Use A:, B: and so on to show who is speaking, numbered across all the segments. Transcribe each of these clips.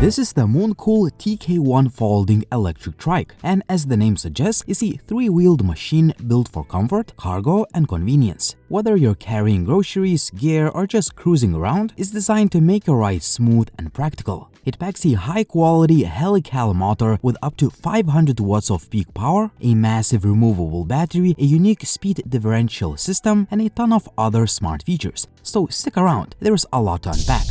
A: This is the moon-cool TK1 folding electric trike, and as the name suggests, is a three-wheeled machine built for comfort, cargo, and convenience. Whether you're carrying groceries, gear, or just cruising around, it's designed to make your ride smooth and practical. It packs a high-quality helical motor with up to 500 watts of peak power, a massive removable battery, a unique speed differential system, and a ton of other smart features. So stick around, there's a lot to unpack.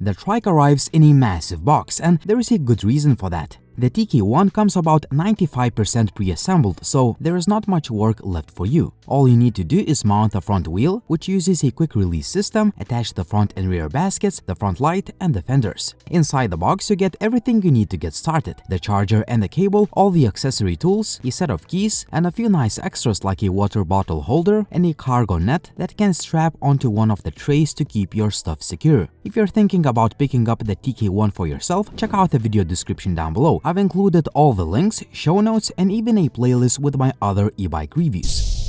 A: The trike arrives in a massive box, and there is a good reason for that. The TK1 comes about 95% pre-assembled, so there is not much work left for you. All you need to do is mount the front wheel, which uses a quick-release system, attach the front and rear baskets, the front light, and the fenders. Inside the box, you get everything you need to get started: the charger and the cable, all the accessory tools, a set of keys, and a few nice extras like a water bottle holder and a cargo net that can strap onto one of the trays to keep your stuff secure. If you're thinking about picking up the TK1 for yourself, check out the video description down below. I've included all the links, show notes, and even a playlist with my other e-bike reviews.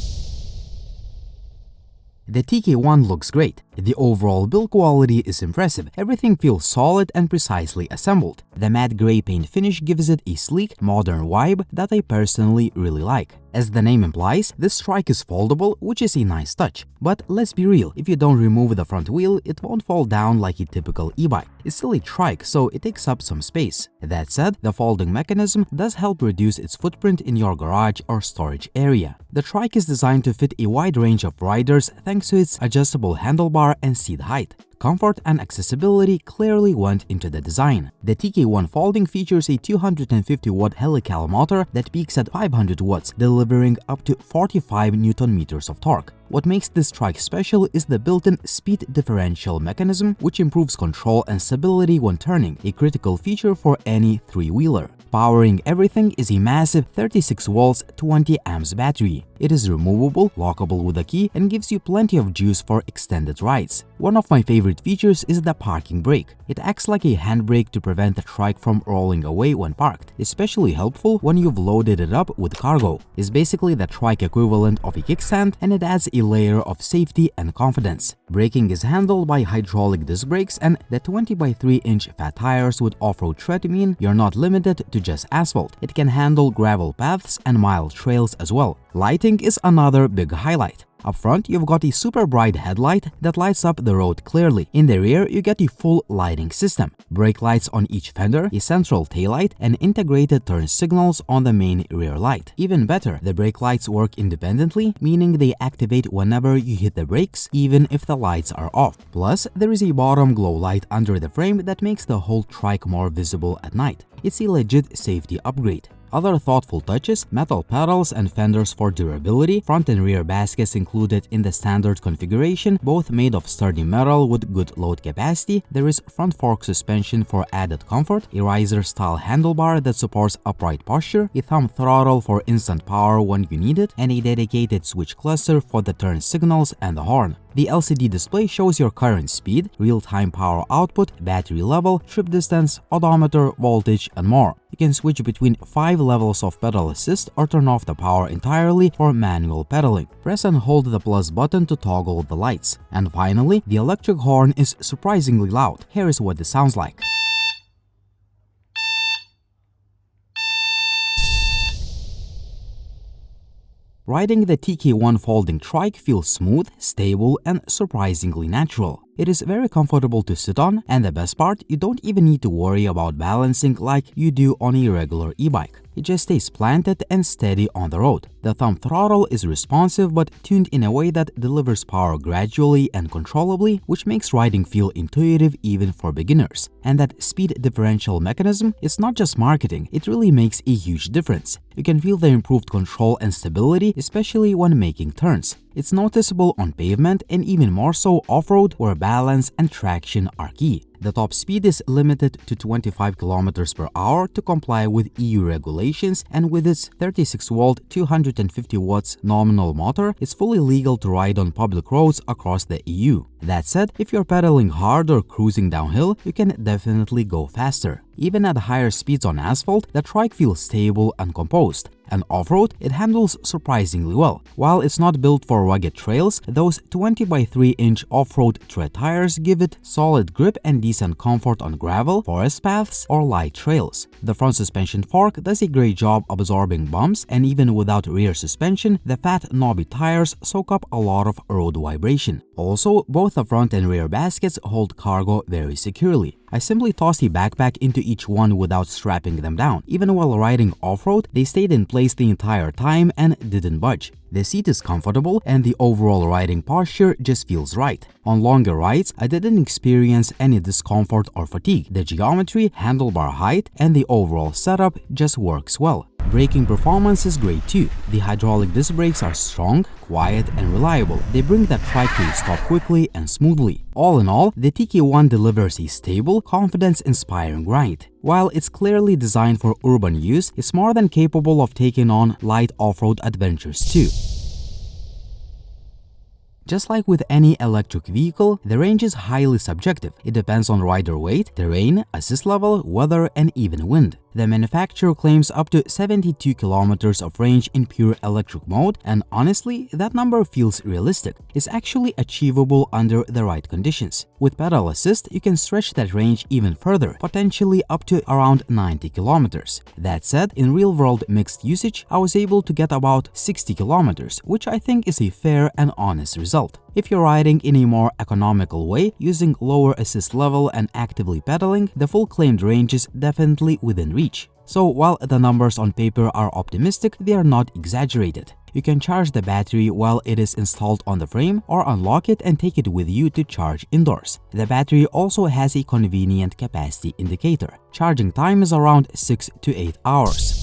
A: The TK1 looks great. The overall build quality is impressive. Everything feels solid and precisely assembled. The matte gray paint finish gives it a sleek, modern vibe that I personally really like. As the name implies, this trike is foldable, which is a nice touch. But let's be real, if you don't remove the front wheel, it won't fall down like a typical e-bike. It's still a trike, so it takes up some space. That said, the folding mechanism does help reduce its footprint in your garage or storage area. The trike is designed to fit a wide range of riders thanks to its adjustable handlebar and seat height. Comfort and accessibility clearly went into the design. The TK1 folding features a 250-watt helical motor that peaks at 500 watts, delivering up to 45 Nm of torque. What makes this trike special is the built-in speed differential mechanism, which improves control and stability when turning, a critical feature for any three-wheeler. Powering everything is a massive 36 volts 20 amps battery. It is removable, lockable with a key, and gives you plenty of juice for extended rides. One of my favorite features is the parking brake. It acts like a handbrake to prevent the trike from rolling away when parked, especially helpful when you've loaded it up with cargo. It's basically the trike equivalent of a kickstand, and it adds a layer of safety and confidence. Braking is handled by hydraulic disc brakes, and the 20 by 3-inch fat tires with off-road tread mean you're not limited to just asphalt. It can handle gravel paths and mild trails as well. Lighting is another big highlight. Up front, you've got a super bright headlight that lights up the road clearly. In the rear, you get a full lighting system, brake lights on each fender, a central taillight, and integrated turn signals on the main rear light. Even better, the brake lights work independently, meaning they activate whenever you hit the brakes, even if the lights are off. Plus, there is a bottom glow light under the frame that makes the whole trike more visible at night. It's a legit safety upgrade. Other thoughtful touches: metal pedals and fenders for durability, front and rear baskets included in the standard configuration, both made of sturdy metal with good load capacity. There is front fork suspension for added comfort, a riser-style handlebar that supports upright posture, a thumb throttle for instant power when you need it, and a dedicated switch cluster for the turn signals and the horn. The LCD display shows your current speed, real-time power output, battery level, trip distance, odometer, voltage, and more. You can switch between 5 levels of pedal assist or turn off the power entirely for manual pedaling. Press and hold the plus button to toggle the lights. And finally, the electric horn is surprisingly loud. Here is what it sounds like. Riding the TK1 folding trike feels smooth, stable, and surprisingly natural. It is very comfortable to sit on, and the best part, you don't even need to worry about balancing like you do on a regular e-bike. It just stays planted and steady on the road. The thumb throttle is responsive but tuned in a way that delivers power gradually and controllably, which makes riding feel intuitive even for beginners. And that speed differential mechanism is not just marketing, it really makes a huge difference. You can feel the improved control and stability, especially when making turns. It's noticeable on pavement and even more so off-road, where balance and traction are key. The top speed is limited to 25 km per hour to comply with EU regulations, and with its 36-volt 250 watts nominal motor, it's fully legal to ride on public roads across the EU. That said, if you're pedaling hard or cruising downhill, you can definitely go faster. Even at higher speeds on asphalt, the Trike feels stable and composed. And off-road, it handles surprisingly well. While it's not built for rugged trails, those 20 by 3-inch off-road tread tires give it solid grip and decent comfort on gravel, forest paths, or light trails. The front suspension fork does a great job absorbing bumps, and even without rear suspension, the fat, knobby tires soak up a lot of road vibration. Also, both the front and rear baskets hold cargo very securely. I simply tossed a backpack into each one without strapping them down. Even while riding off-road, they stayed in place the entire time and didn't budge. The seat is comfortable and the overall riding posture just feels right. On longer rides, I didn't experience any discomfort or fatigue. The geometry, handlebar height, and the overall setup just works well. Braking performance is great too. The hydraulic disc brakes are strong, quiet, and reliable. They bring that Trike to a stop quickly and smoothly. All in all, the TK1 delivers a stable, confidence-inspiring ride. While it's clearly designed for urban use, it's more than capable of taking on light off-road adventures too. Just like with any electric vehicle, the range is highly subjective. It depends on rider weight, terrain, assist level, weather, and even wind. The manufacturer claims up to 72 kilometers of range in pure electric mode, and honestly, that number feels realistic. It's actually achievable under the right conditions. With pedal assist, you can stretch that range even further, potentially up to around 90 kilometers. That said, in real-world mixed usage, I was able to get about 60 kilometers, which I think is a fair and honest result. If you're riding in a more economical way, using lower assist level and actively pedaling, the full claimed range is definitely within reach. So while the numbers on paper are optimistic, they are not exaggerated. You can charge the battery while it is installed on the frame or unlock it and take it with you to charge indoors. The battery also has a convenient capacity indicator. Charging time is around 6 to 8 hours.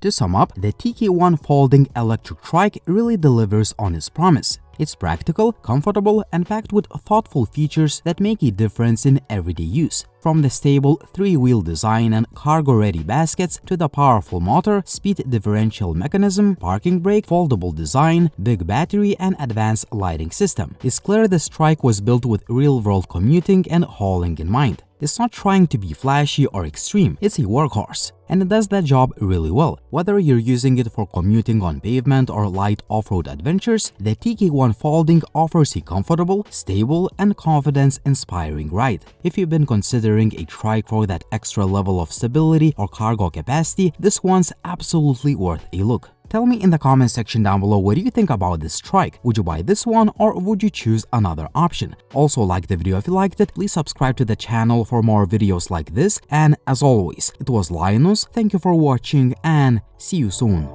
A: To sum up, the TK1 folding electric Trike really delivers on its promise. It's practical, comfortable, and packed with thoughtful features that make a difference in everyday use. From the stable 3-wheel design and cargo-ready baskets to the powerful motor, speed differential mechanism, parking brake, foldable design, big battery, and advanced lighting system, it's clear this Trike was built with real-world commuting and hauling in mind. It's not trying to be flashy or extreme, it's a workhorse, and it does that job really well. Whether you're using it for commuting on pavement or light off-road adventures, the TK1 Folding offers a comfortable, stable, and confidence-inspiring ride. If you've been considering a Trike for that extra level of stability or cargo capacity, this one's absolutely worth a look. Tell me in the comment section down below what do you think about this Trike. Would you buy this one or would you choose another option? Also, like the video if you liked it, please subscribe to the channel for more videos like this, and as always, it was Linus, thank you for watching and see you soon.